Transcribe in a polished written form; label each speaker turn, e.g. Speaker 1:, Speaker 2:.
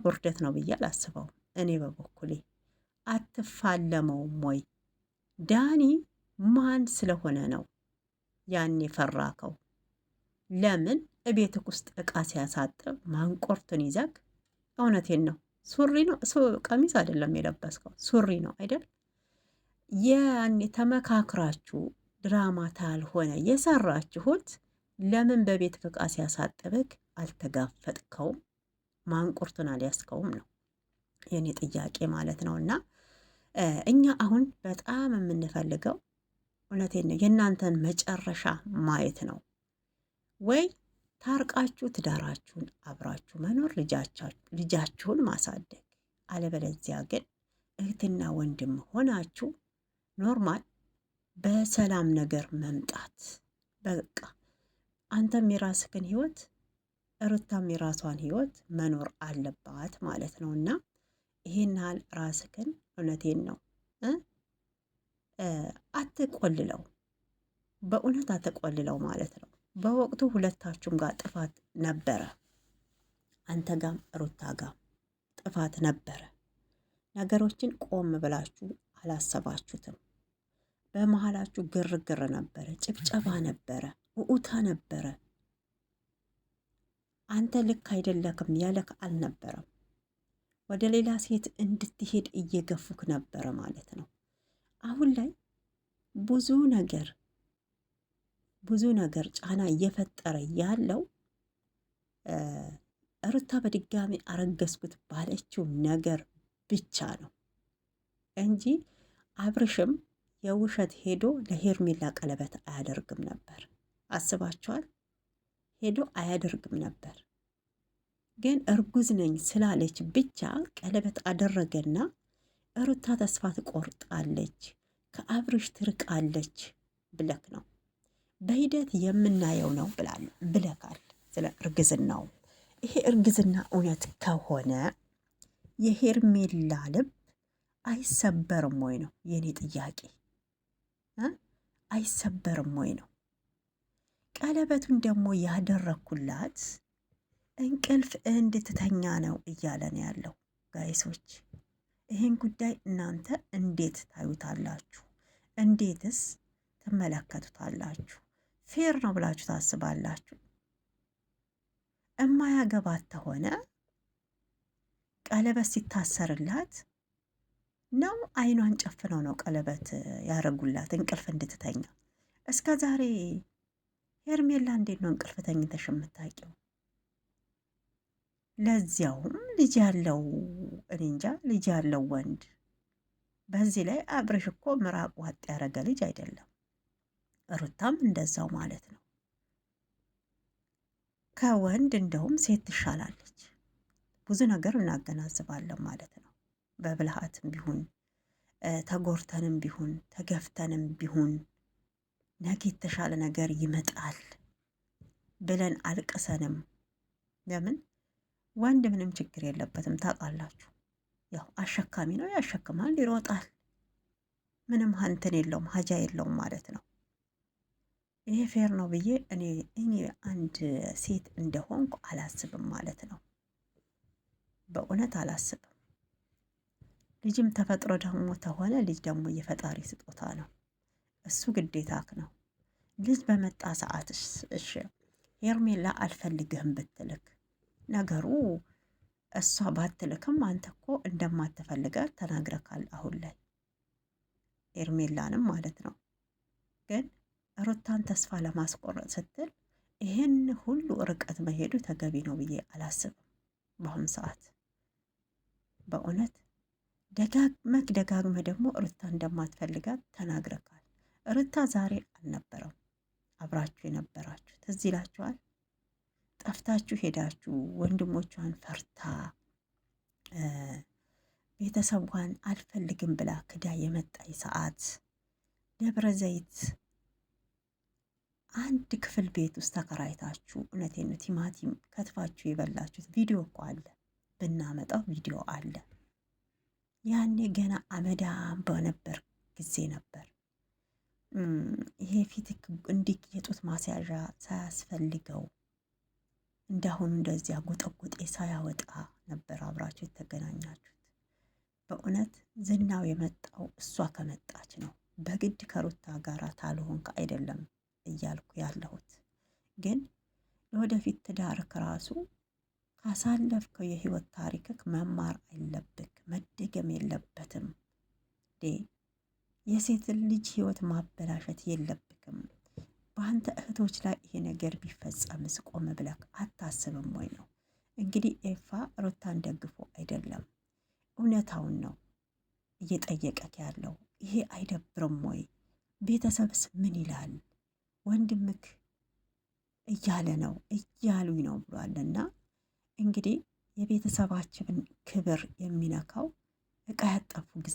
Speaker 1: ውርደት ነው ብዬ አላስበውም። እኔ በበኩሌ አትፋለመውም ወይ? ዳኒ ማን ስለሆነ ነው ያን የፈራከው? ለምን እቤትክ ውስጥ እቃ ሲያሳጥብ ማንቆርቱን ይዘክ? እውነቴን ነው። ሱሪ ነው ቀሚስ አይደለም የለበስከው፣ ሱሪ ነው አይደል? ያኔ ተመካክራችሁ ድራማ ታልሆነ የሰራችሁት ለምን በቤት እቃ ሲያሳጥብክ አልተጋፈጥከውም? ማንቁርቱን አልያዝከውም ነው የኔ ጥያቄ ማለት ነው። እና እኛ አሁን በጣም የምንፈልገው እውነቴን ነው የእናንተን መጨረሻ ማየት ነው። ወይ ታርቃችሁ ትዳራችሁን አብራችሁ መኖር፣ ልጃችሁን ማሳደግ፣ አለበለዚያ ግን እህትና ወንድም ሆናችሁ ኖርማል በሰላም ነገር መምጣት። በቃ አንተም የራስህን ህይወት ሩታም የራሷን ህይወት መኖር አለባት ማለት ነው። እና ይሄን ያህል ራስህን እውነቴን ነው አትቆልለው፣ በእውነት አትቆልለው ማለት ነው። በወቅቱ ሁለታችሁም ጋር ጥፋት ነበረ። አንተ ጋም ሩታ ጋም ጥፋት ነበረ። ነገሮችን ቆም ብላችሁ አላሰባችሁትም። በመሀላችሁ ግርግር ነበረ፣ ጭብጨባ ነበረ፣ ውኡታ ነበረ። አንተ ልክ አይደለክም ያለክ አልነበረም። ወደ ሌላ ሴት እንድትሄድ እየገፉክ ነበረ ማለት ነው። አሁን ላይ ብዙ ነገር ጫና እየፈጠረ ያለው ሩታ በድጋሚ አረገዝኩት ባለችው ነገር ብቻ ነው እንጂ አብርሽም የውሸት ሄዶ ለሄርሜላ ቀለበት አያደርግም ነበር። አስባችኋል? ሄዶ አያደርግም ነበር። ግን እርጉዝ ነኝ ስላለች ብቻ ቀለበት አደረገና ሩታ ተስፋ ትቆርጣለች፣ ከአብርሽ ትርቃለች ብለክ ነው በሂደት የምናየው ነው ብለካል። ስለ እርግዝናው ይሄ እርግዝና እውነት ከሆነ የሄርሜላ ልብ አይሰበርም ወይ ነው የኔ ጥያቄ። አይሰበርም ወይ ነው? ቀለበቱን ደግሞ ያደረኩላት እንቅልፍ እንድትተኛ ነው እያለ ነው ያለው። ጋይሶች ይህን ጉዳይ እናንተ እንዴት ታዩታላችሁ? እንዴትስ ትመለከቱታላችሁ? ፌር ነው ብላችሁ ታስባላችሁ? እማያገባት ተሆነ ቀለበት ሲታሰርላት ነው አይኗን ጨፍነው ነው ቀለበት ያረጉላት እንቅልፍ እንድትተኛ? እስከ ዛሬ ሄርሜላ እንዴት ነው እንቅልፍ ተኝተሽ የምታውቂው? ለዚያውም ልጅ ያለው እኔ እንጃ ልጅ ያለው ወንድ። በዚህ ላይ አብርሽ እኮ ምራቅ ዋጥ ያደረገ ልጅ አይደለም። ሩታም እንደዛው ማለት ነው። ከወንድ እንደውም ሴት ትሻላለች። ብዙ ነገር እናገናዝባለን ማለት ነው። በብልሃትም ቢሆን ተጎርተንም ቢሆን ተገፍተንም ቢሆን ነገ የተሻለ ነገር ይመጣል ብለን አልቅሰንም። ለምን ወንድ ምንም ችግር የለበትም ታውቃላችሁ። ያው አሸካሚ ነው፣ ያሸክማል፣ ይሮጣል። ምንም እንትን የለውም ሀጃ የለውም ማለት ነው። ይሄ ፌር ነው ብዬ እኔ አንድ ሴት እንደሆንኩ አላስብም ማለት ነው። በእውነት አላስብም። ልጅም ተፈጥሮ ደግሞ ተሆነ ልጅ ደግሞ የፈጣሪ ስጦታ ነው። እሱ ግዴታክ ነው። ልጅ በመጣ ሰዓት እሺ ሄርሜላ አልፈልግህም ብትልክ ነገሩ እሷ ባትልክም አንተ እኮ እንደማትፈልጋት ተናግረካል። አሁን ላይ ሄርሜላንም ማለት ነው። ግን ሩታን ተስፋ ለማስቆረጥ ስትል ይህን ሁሉ ርቀት መሄዱ ተገቢ ነው ብዬ አላስብም። በአሁኑ ሰዓት በእውነት ደጋግመህ ደግሞ ሩታ እንደማትፈልጋት ተናግረካል። ሩታ ዛሬ አልነበረም አብራችሁ የነበራችሁ ትዝ ይላችኋል። ጠፍታችሁ ሄዳችሁ ወንድሞቿን ፈርታ ቤተሰቧን አልፈልግም ብላ ክዳ የመጣይ ሰዓት ደብረ ዘይት አንድ ክፍል ቤት ውስጥ ተከራይታችሁ እውነቴን ነው ቲማቲም ከትፋችሁ የበላችሁት ቪዲዮ እኮ አለ፣ ብናመጣው ቪዲዮ አለ። ያኔ ገና አመዳም በነበር ጊዜ ነበር። ይሄ ፊት እንዲህ የጡት ማስያዣ ሳያስፈልገው እንዳሁኑ እንደዚያ ጎጠጎጤ ሳያወጣ ነበር አብራችሁ የተገናኛችሁት። በእውነት ዝናው የመጣው እሷ ከመጣች ነው። በግድ ከሩታ ጋር ታልሆንክ አይደለም እያልኩ ያለሁት። ግን ለወደፊት ትዳርክ ራሱ ካሳለፍከው የህይወት ታሪክክ መማር አለብክ፣ መደገም የለበትም። የሴትን ልጅ ህይወት ማበላሸት የለብክም። በአንተ እህቶች ላይ ይሄ ነገር ቢፈጸምስ ቆም ብለክ አታስብም ወይ ነው? እንግዲህ ኤፋ ሩታን ደግፎ አይደለም፣ እውነታውን ነው እየጠየቀክ ያለው። ይሄ አይደብርም ወይ? ቤተሰብስ ምን ይላል? ወንድምክ እያለ ነው እያሉኝ ነው ብሏልና እንግዲህ የቤተሰባችንን ክብር የሚነካው እቃ ያጠፉ ጊዜ